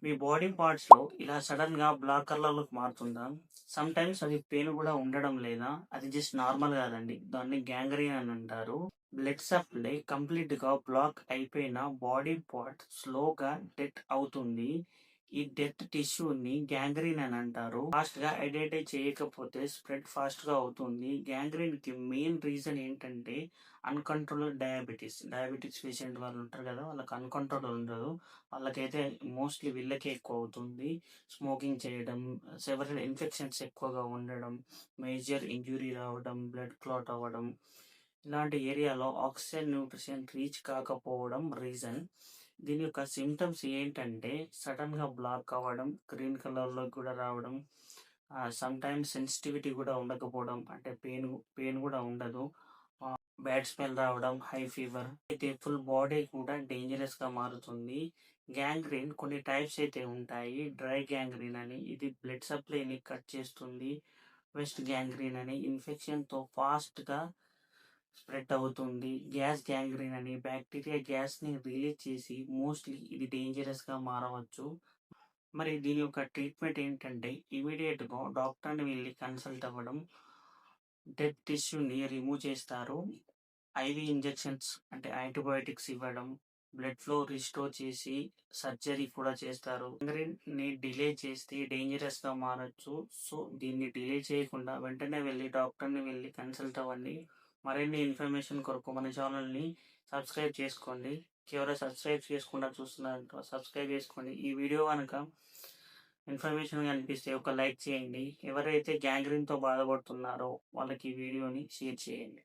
మీ body పార్ట్స్‌లో ఇలా సడెన్‌గా black కలర్‌లోకి మారుతుందా? సమ్‌టైమ్స్ అది పెయిన్ గూడా ఉండడం లేదా? అది జస్ట్ నార్మల్ గాదండి. దాన్ని గ్యాంగ్రీన్ అని అంటారు. బ్లడ్ సప్లై కంప్లీట్‌గా బ్లాక్ అయిపోయిన బాడీ పార్ట్ స్లోగా డెత్ అవుతుంది. ఈ డెత్ టిష్యూని గ్యాంగ్రీన్ అని అంటారు. ఫాస్ట్‌గా ఐడెంటిఫై చేయకపోతే స్ప్రెడ్ ఫాస్ట్‌గా అవుతుంది. గ్యాంగ్రీన్‌కి మెయిన్ రీజన్ ఏంటంటే అన్‌కంట్రోల్డ్ డయాబెటిస్. డయాబెటిస్ పేషెంట్ వాళ్ళు ఉంటారు గదా! వాళ్ళకి అన్‌కంట్రోల్ ఉండదు. వాళ్ళకైతే మోస్ట్‌లీ వీళ్ళకే ఎక్కువవుతుంది. స్మోకింగ్ చేయడం, సెవెరల్ ఇన్ఫెక్షన్స్ ఎక్కువగా ఉండడం, మేజర్ ఇంజ్యూరీ రావడం, బ్లడ్ క్లాట్ అవ్వడం, ఇలాంటి ఏరియాలో ఆక్సిజన్, న్యూట్రిషన్ రీచ్ కాకపోవడం రీజన్. దీని యొక్క సింప్టమ్స్ ఏంటంటే సడెన్‌గా బ్లాక్ అవ్వడం, గ్రీన్ కలర్‌లోకి కూడా రావడం, సమ్‌టైమ్స్ సెన్సిటివిటీ కూడా ఉండకపోవడం, అంటే పెయిన్ కూడా ఉండదు. బ్యాడ్ స్మెల్ రావడం, హై ఫీవర్ అయితే ఫుల్ బాడీ కూడా డేంజరస్‌గా మారుతుంది. గ్యాంగ్రీన్ కొన్ని టైప్స్ అయితే ఉంటాయి. డ్రై గ్యాంగ్రీన్ అని ఇది బ్లడ్ సప్లైని కట్ చేస్తుంది. వెస్ట్ గ్యాంగ్రీన్ అని ఇన్ఫెక్షన్‌తో ఫాస్ట్‌గా స్ప్రెడ్ అవుతుంది. గ్యాస్ గ్యాంగ్రీన్ అని బ్యాక్టీరియా గ్యాస్‌ని రిలీజ్ చేసి మోస్ట్‌లీ ఇది డేంజరస్‌గా మారవచ్చు. మరి దీని యొక్క ట్రీట్మెంట్ ఏంటంటే ఇమ్మీడియేట్‌గా డాక్టర్‌ని వెళ్లి కన్సల్ట్ అవ్వడం. డెడ్ టిష్యూని రిమూవ్ చేస్తారు. ఐవీ ఇంజెక్షన్స్ అంటే యాంటీబయోటిక్స్ ఇవ్వడం, బ్లడ్ ఫ్లో రిస్టోర్ చేసి సర్జరీ కూడా చేస్తారు. గ్యాంగ్రీన్‌ని డిలే చేస్తే డేంజరస్‌గా మారొచ్చు. సో, దీన్ని డిలే చేయకుండా వెంటనే వెళ్లి డాక్టర్‌ని వెళ్లి కన్సల్ట్ అవ్వండి. మరిన్ని ఇన్ఫర్మేషన్ కొరకు మన ఛానల్‌ని సబ్స్క్రైబ్ చేసుకోండి. ఎవరైనా సబ్స్క్రైబ్ చేయకుండా చూస్తున్నారో సబ్స్క్రైబ్ చేసుకోండి. ఈ వీడియో గనక ఇన్ఫర్మేషన్‌గా అనిపిస్తే ఒక లైక్ చేయండి. ఎవరైతే గ్యాంగ్రీన్‌తో బాధపడుతున్నారో వాళ్ళకి ఈ వీడియోని షేర్ చేయండి.